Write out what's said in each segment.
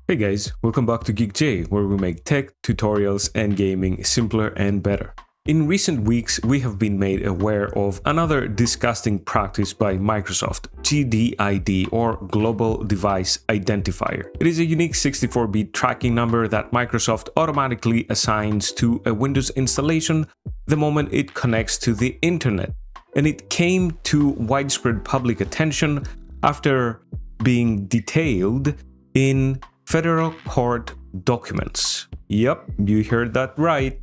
Hey guys, welcome back to GeekJ, where we make tech, tutorials, and gaming simpler and better. In recent weeks, we have been made aware of another disgusting practice by Microsoft, GDID or Global Device Identifier. It is a unique 64-bit tracking number that Microsoft automatically assigns to a Windows installation the moment it connects to the internet. And it came to widespread public attention after being detailed in federal court documents. Yep, you heard that right.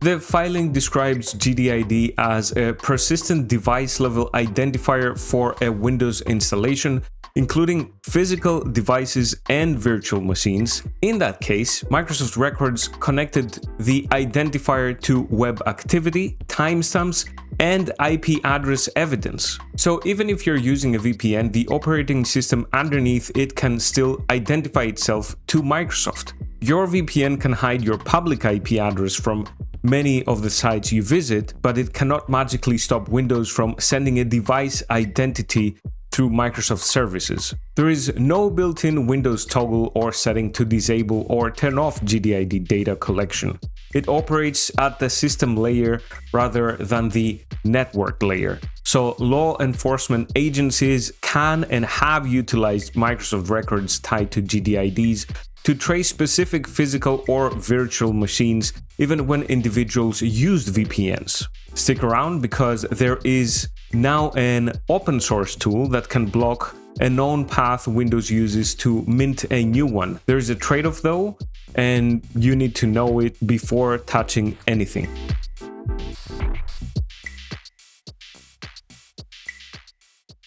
The filing describes GDID as a persistent device-level identifier for a Windows installation, including physical devices and virtual machines. In that case, Microsoft Records connected the identifier to web activity, timestamps, and IP address evidence. So even if you're using a VPN, the operating system underneath it can still identify itself to Microsoft. Your VPN can hide your public IP address from many of the sites you visit, but it cannot magically stop Windows from sending a device identity through Microsoft services. There is no built-in Windows toggle or setting to disable or turn off GDID data collection. It operates at the system layer rather than the network layer. So law enforcement agencies can and have utilized Microsoft records tied to GDIDs to trace specific physical or virtual machines, even when individuals used VPNs. Stick around because there is now an open source tool that can block a known path Windows uses to mint a new one. There is a trade-off though, and you need to know it before touching anything.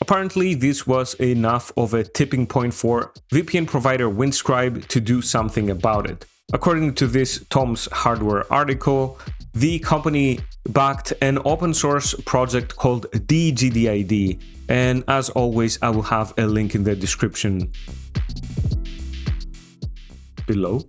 Apparently, this was enough of a tipping point for VPN provider WindScribes to do something about it. According to this Tom's Hardware article, the company backed an open source project called deGDID, and as always, I will have a link in the description below.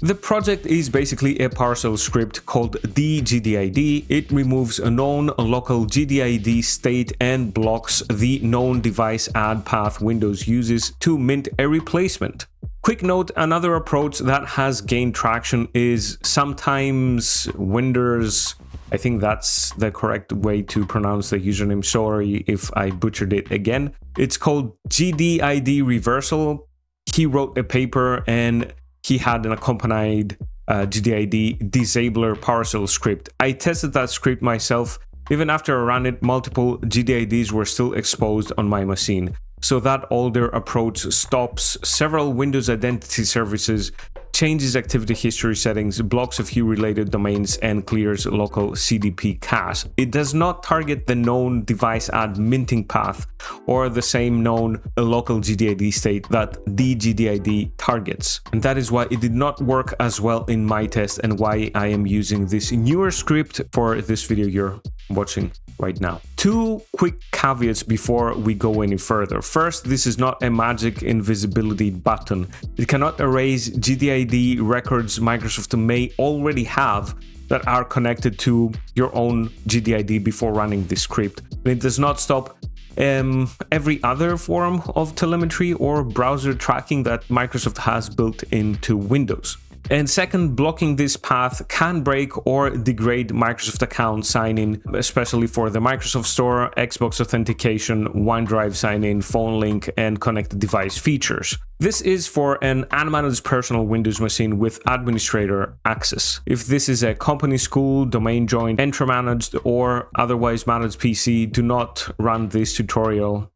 The project is basically a PowerShell script called deGDID. It removes a known local GDID state and blocks the known device add path Windows uses to mint a replacement. Quick note, another approach that has gained traction is sometimes Windows, I think that's the correct way to pronounce the username, sorry if I butchered it again. It's called GDID reversal. He wrote a paper and he had an accompanied GDID disabler PowerShell script. I tested that script myself. Even after I ran it, multiple GDIDs were still exposed on my machine. So that older approach stops several Windows identity services, changes activity history settings, blocks a few related domains, and clears local CDP cache. It does not target the known device add minting path or the same known local GDID state that deGDID targets. And that is why it did not work as well in my test and why I am using this newer script for this video you're watching right now. Two quick caveats before we go any further. First, this is not a magic invisibility button. It cannot erase GDID records Microsoft may already have that are connected to your own GDID before running this script. And it does not stop every other form of telemetry or browser tracking that Microsoft has built into Windows. And second, blocking this path can break or degrade Microsoft account sign-in, especially for the Microsoft Store, Xbox authentication, OneDrive sign-in, phone link, and connected device features. This is for an unmanaged personal Windows machine with administrator access. If this is a company, school, domain joined, Entra-managed, or otherwise managed PC, do not run this tutorial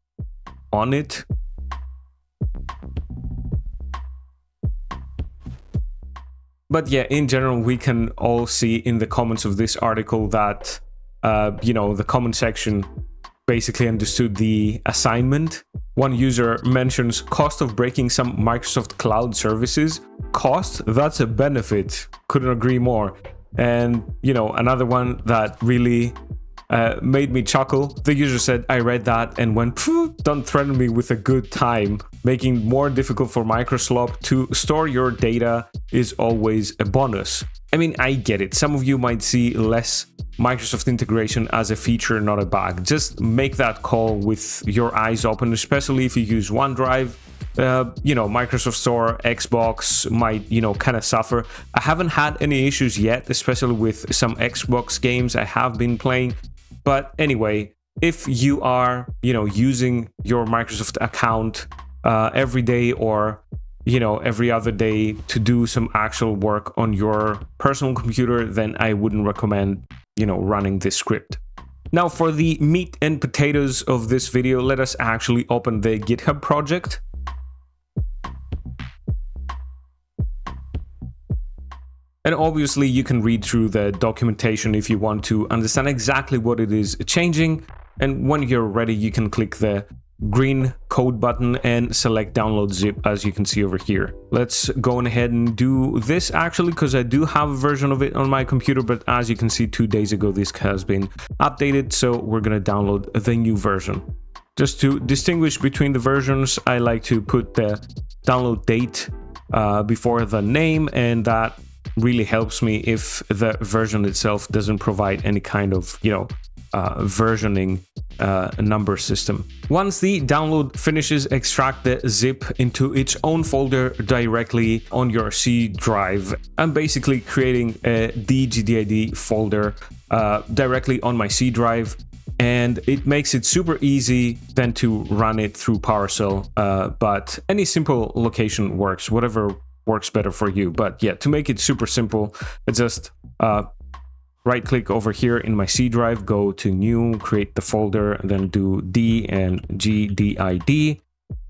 on it. But yeah, in general, we can all see in the comments of this article that, the comment section basically understood the assignment. One user mentions cost of breaking some Microsoft cloud services. Cost? That's a benefit. Couldn't agree more. And, another one that really made me chuckle. The user said, I read that and went, don't threaten me with a good time. Making more difficult for Microsoft to store your data is always a bonus. I mean, I get it. Some of you might see less Microsoft integration as a feature, not a bug. Just make that call with your eyes open, especially if you use OneDrive. Microsoft Store, Xbox might, kind of suffer. I haven't had any issues yet, especially with some Xbox games I have been playing. But anyway, if you are, using your Microsoft account every day or, every other day to do some actual work on your personal computer, then I wouldn't recommend, running this script. Now, for the meat and potatoes of this video, let us actually open the GitHub project. And obviously you can read through the documentation if you want to understand exactly what it is changing. And when you're ready, you can click the green code button and select download zip, as you can see over here. Let's go ahead and do this actually, because I do have a version of it on my computer, but as you can see 2 days ago, this has been updated. So we're going to download the new version. Just to distinguish between the versions, I like to put the download date before the name, and that really helps me if the version itself doesn't provide any kind of, versioning number system. Once the download finishes, extract the zip into its own folder directly on your C drive. I'm basically creating a deGDID folder directly on my C drive, and it makes it super easy then to run it through PowerShell, but any simple location works, whatever works better for you. But yeah, to make it super simple, I just right click over here in my C drive, go to new, create the folder, and then do D and GDID,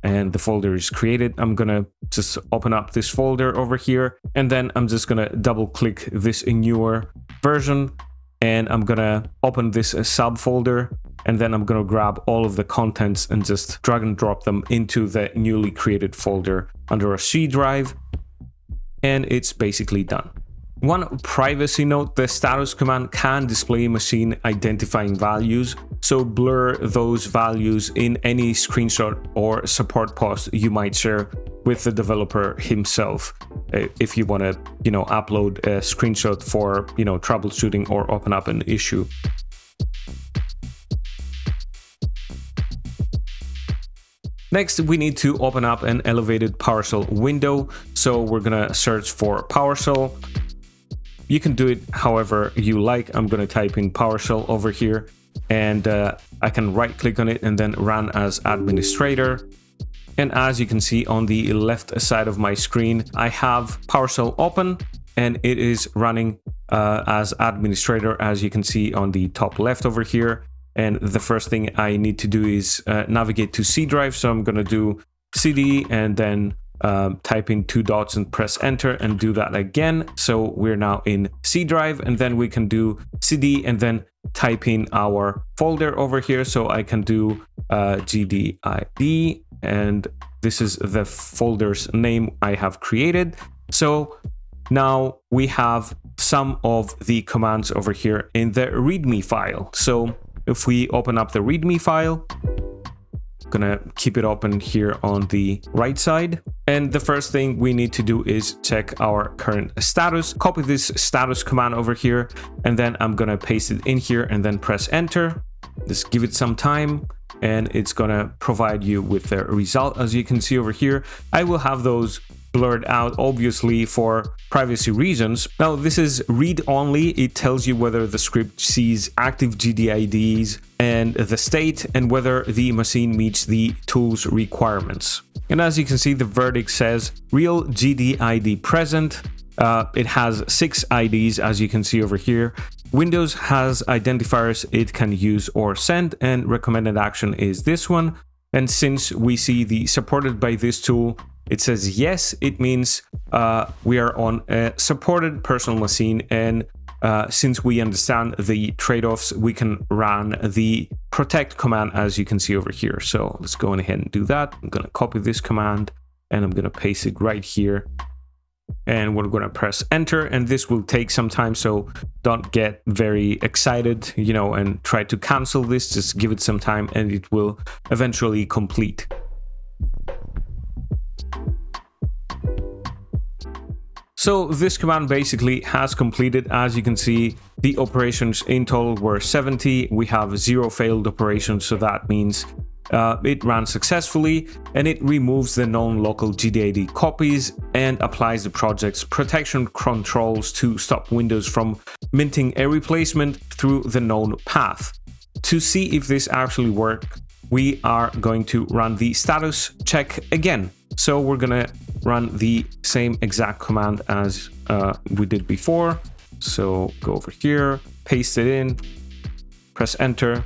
and the folder is created. I'm gonna just open up this folder over here, and then I'm just gonna double click this newer version, and I'm gonna open this subfolder, and then I'm gonna grab all of the contents and just drag and drop them into the newly created folder under a C drive. And it's basically done. One privacy note, the status command can display machine identifying values, so blur those values in any screenshot or support post you might share with the developer himself if you want to, upload a screenshot for, troubleshooting or open up an issue. Next, we need to open up an elevated PowerShell window. So we're gonna search for PowerShell. You can do it however you like. I'm gonna type in PowerShell over here, and I can right click on it and then run as administrator. And as you can see on the left side of my screen, I have PowerShell open and it is running as administrator, as you can see on the top left over here. And the first thing I need to do is navigate to C drive. So I'm going to do CD and then type in 2 dots and press enter and do that again. So we're now in C drive, and then we can do CD and then type in our folder over here. So I can do GDID, and this is the folder's name I have created. So now we have some of the commands over here in the README file. So if we open up the README file, I'm gonna keep it open here on the right side. And the first thing we need to do is check our current status. Copy this status command over here, and then I'm gonna paste it in here and then press enter. Just give it some time, and it's gonna provide you with the result. As you can see over here, I will have those blurred out, obviously for privacy reasons. Now this is read only. It tells you whether the script sees active GDIDs and the state, and whether the machine meets the tool's requirements. And as you can see, the verdict says real GDID present. It has 6 IDs, as you can see over here. Windows has identifiers it can use or send, and recommended action is this one. And since we see the supported by this tool, it says yes, it means we are on a supported personal machine, and since we understand the trade-offs, we can run the protect command, as you can see over here. So let's go ahead and do that. I'm going to copy this command and I'm going to paste it right here. and we're going to press enter, and this will take some time, so don't get very excited, you know, and try to cancel this. Just give it some time and it will eventually complete. So this command basically has completed. As you can see, the operations in total were 70. We have 0 failed operations, so that means it ran successfully, and it removes the known local GDID copies and applies the project's protection controls to stop Windows from minting a replacement through the known path. To see if this actually worked, we are going to run the status check again. So we're gonna run the same exact command as we did before. So go over here, paste it in, press enter,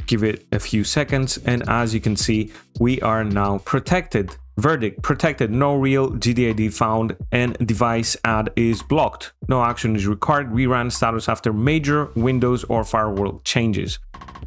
give it a few seconds, and as you can see, we are now protected. Verdict: protected, no real GDID found, and device add is blocked. No action is required. Rerun status after major Windows or firewall changes.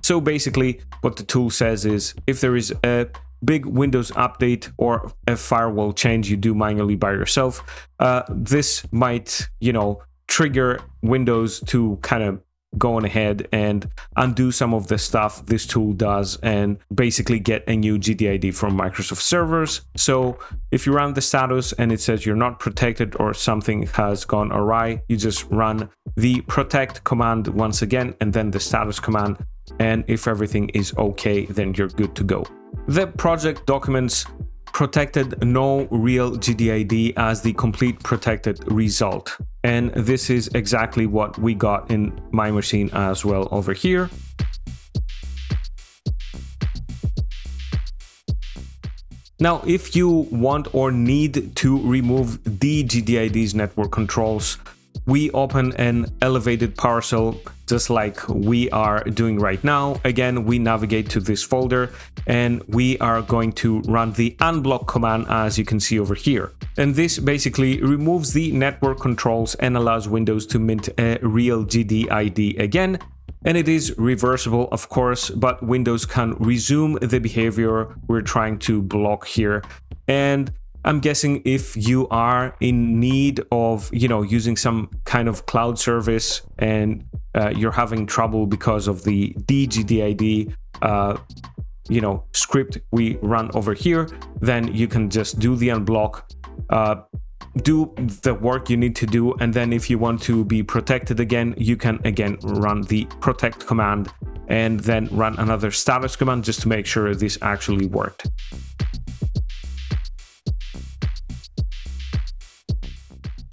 So basically what the tool says is, if there is a big Windows update or a firewall change you do manually by yourself, this might, you know, trigger Windows to kind of go on ahead and undo some of the stuff this tool does and basically get a new GDID from Microsoft servers. So if you run the status and it says you're not protected or something has gone awry, you just run the protect command once again and then the status command, and if everything is okay, then you're good to go. The project documents protected no real GDID as the complete protected result. And this is exactly what we got in my machine as well over here. Now, if you want or need to remove deGDID's network controls, we open an elevated PowerShell just like we are doing right now. Again, we navigate to this folder and we are going to run the unblock command, as you can see over here. And this basically removes the network controls and allows Windows to mint a real GDID again. And it is reversible, of course, but Windows can resume the behavior we're trying to block here. And I'm guessing if you are in need of, you know, using some kind of cloud service and you're having trouble because of the deGDID, you know, script we run over here, then you can just do the unblock, do the work you need to do, and then if you want to be protected again, you can again run the protect command and then run another status command just to make sure this actually worked.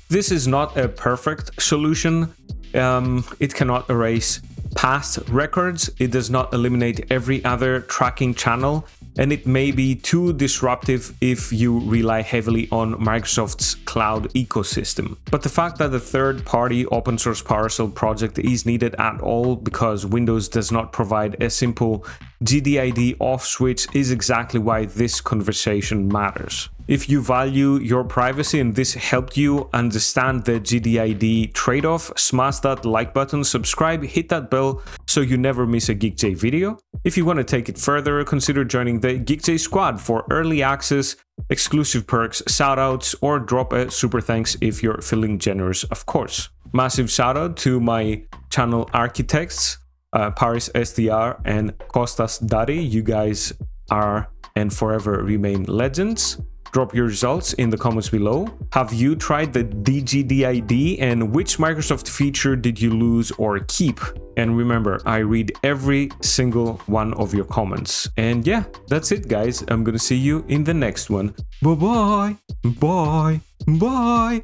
This is not a perfect solution. It cannot erase past records. It does not eliminate every other tracking channel, and it may be too disruptive if you rely heavily on Microsoft's cloud ecosystem. But the fact that the third-party open source PowerShell project is needed at all because Windows does not provide a simple GDID off switch is exactly why this conversation matters. If you value your privacy and this helped you understand the GDID trade-off, smash that like button, subscribe, hit that bell so you never miss a GeekJ video. If you want to take it further, consider joining the GeekJ squad for early access, exclusive perks, shoutouts, or drop a super thanks if you're feeling generous, of course. Massive shoutout to my channel architects, Paris SDR and Kostas Dari. You guys are and forever remain legends. Drop your results in the comments below. Have you tried the deGDID, and which Microsoft feature did you lose or keep? And remember, I read every single one of your comments. And yeah, that's it guys. I'm gonna see you in the next one. Bye bye. Bye. Bye.